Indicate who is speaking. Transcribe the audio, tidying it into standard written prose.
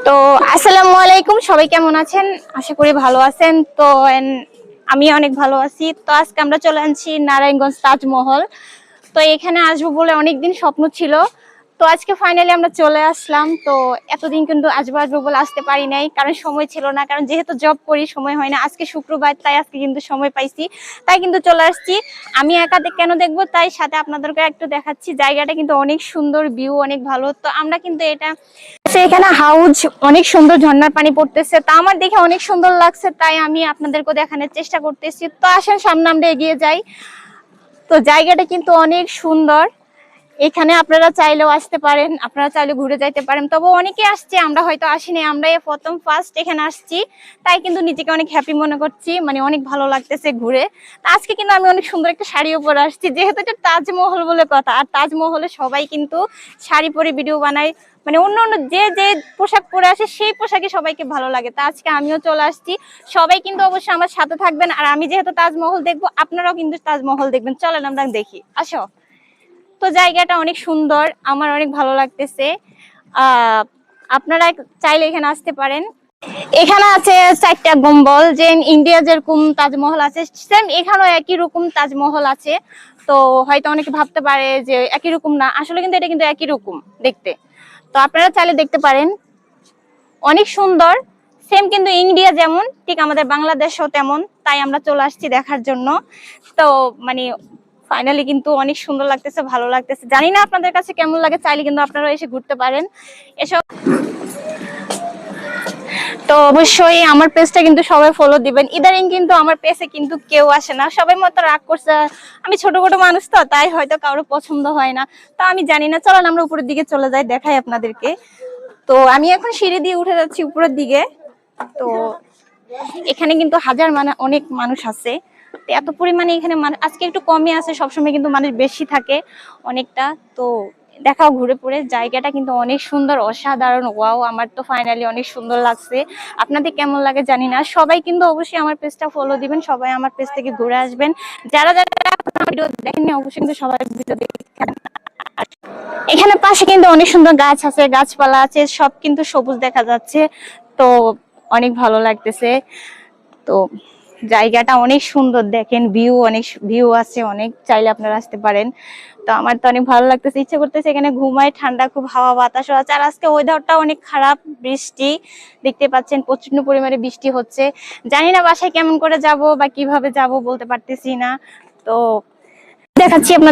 Speaker 1: তো আসসালামু আলাইকুম, সবাই কেমন আছেন? আশা করি ভালো আছেন। তো আমি অনেক ভালো আছি। তো আজকে আমরা চলে আসছি নারায়ণগঞ্জ তাজমহল। তো এখানে আসবো বলে অনেকদিন স্বপ্ন ছিল। তো আজকে ফাইনালি আমরা চলে আসলাম। তো এতদিন কিন্তু আসবো বলে আসতে পারি নাই, কারণ সময় ছিল না। কারণ যেহেতু জব করি, সময় হয় না। আজকে শুক্রবার, তাই আজকে কিন্তু সময় পাইছি, তাই কিন্তু চলে আসছি। আমি একা কেন দেখবো, তাই সাথে আপনাদেরকে একটু দেখাচ্ছি। জায়গাটা কিন্তু অনেক সুন্দর, ভিউ অনেক ভালো। তো আমরা কিন্তু এখানে হাউজ, অনেক সুন্দর ঝর্ণার পানি পড়তেছে। তা আমার দেখে অনেক সুন্দর লাগছে, তাই আমি আপনাদেরকে দেখানোর চেষ্টা করতেছি। তো আসেন সামনে আমরা এগিয়ে যাই। তো জায়গাটা কিন্তু অনেক সুন্দর। এখানে আপনারা চাইলেও আসতে পারেন, আপনারা চাইলে ঘুরে যাইতে পারেন। তবে অনেকে আসছে, আমরা হয়তো আসিনি, আমরা এই প্রথম ফার্স্ট এখানে আসছি। তাই কিন্তু নিজেকে অনেক হ্যাপি মনে করছি, মানে অনেক ভালো লাগতেছে ঘুরে। আজকে কিন্তু আমি অনেক সুন্দর একটা শাড়িও পরে আসছি, যেহেতু এটা তাজমহল বলে কথা। আর তাজমহলে সবাই কিন্তু শাড়ি পরে ভিডিও বানায়, মানে অন্য অন্য যে যে পোশাক পরে আসে সেই পোশাকে সবাইকে ভালো লাগে। তা আজকে আমিও চলে আসছি। সবাই কিন্তু অবশ্যই আমার সাথে থাকবেন। আর আমি যেহেতু তাজমহল দেখবো, আপনারাও কিন্তু তাজমহল দেখবেন। চলেন আমরা দেখি, আসো। তো জায়গাটা অনেক সুন্দর, আমার অনেক ভালো লাগতেছে। আপনারা চাইলে এখানে আসতে পারেন। এখানে আছে 4টা গম্বল, যে ইন্ডিয়া যেরকম তাজমহল আছে, সেম এখানেও একই রকম তাজমহল আছে। তো হয়তো অনেকে ভাবতে পারে যে একই রকম না, আসলে কিন্তু এটা কিন্তু একই রকম দেখতে। তো আপনারা চাইলে দেখতে পারেন, অনেক সুন্দর। সেম কিন্তু ইন্ডিয়া যেমন, ঠিক আমাদের বাংলাদেশও তেমন। তাই আমরা চলে আসছি দেখার জন্য। তো মানে ফাইনালি কিন্তু অনেক সুন্দর লাগতেছে, ভালো লাগতেছে। জানি না আপনাদের কাছে কেমন লাগে, চাইলে কিন্তু আপনারা এসে ঘুরতে পারেন এসব। তো অবশ্যই আমার পেজটা কিন্তু সবাই ফলো দিবেন। ইদারিং কিন্তু আমার পেজে কিন্তু কেউ আসে না, সবাই মতো রাগ করছে। আমি ছোট মানুষ, তো তাই হয়তো কারো পছন্দ হয় না। তো আমি জানি না, চলেন আমরা উপরের দিকে চলে যাই, দেখাই আপনাদেরকে। তো আমি এখন সিঁড়ি দিয়ে উঠে যাচ্ছি উপরের দিকে। তো এখানে কিন্তু অনেক মানুষ আছে। এত পরিমাণে এখানে আজকে একটু কমই আছে, সবসময় কিন্তু মানুষ বেশি থাকে অনেকটা। তো দেখাও ঘুরে পড়ে, জায়গাটা কিন্তু অনেক সুন্দর, অসাধারণ। ওয়াও, আমার তো ফাইনালি অনেক সুন্দর লাগছে। আপনাদের কেমন লাগে জানি না। সবাই কিন্তু অবশ্যই আমার পেজটা ফলো দিবেন, সবাই আমার পেজ থেকে ঘুরে আসবেন। যারা যারা ভিডিও দেখেননি অবশ্যই কিন্তু সবাই ভিডিও দেখেন। এখানে পাশে কিন্তু অনেক সুন্দর গাছ আছে, গাছপালা আছে, সব কিন্তু সবুজ দেখা যাচ্ছে। তো অনেক ভালো লাগতেছে। তো জায়গাটা অনেক সুন্দর, দেখেন ভিউ আছে অনেক, চাইলে আপনারা আসতে পারেন। তো আমার তো অনেক ভালো লাগতেছে, ইচ্ছে করতেছে এখানে ঘুমাই, ঠান্ডা খুব হাওয়া বাতাস আছে। আর আজকে ওয়েদারটা অনেক খারাপ, বৃষ্টি দেখতে পাচ্ছেন, প্রচন্ড পরিমাণে বৃষ্টি হচ্ছে। জানি না বাসায় কেমন করে যাব বা কিভাবে যাব বলতে পারতেছি না। তো দেখাচ্ছি আপনাদের।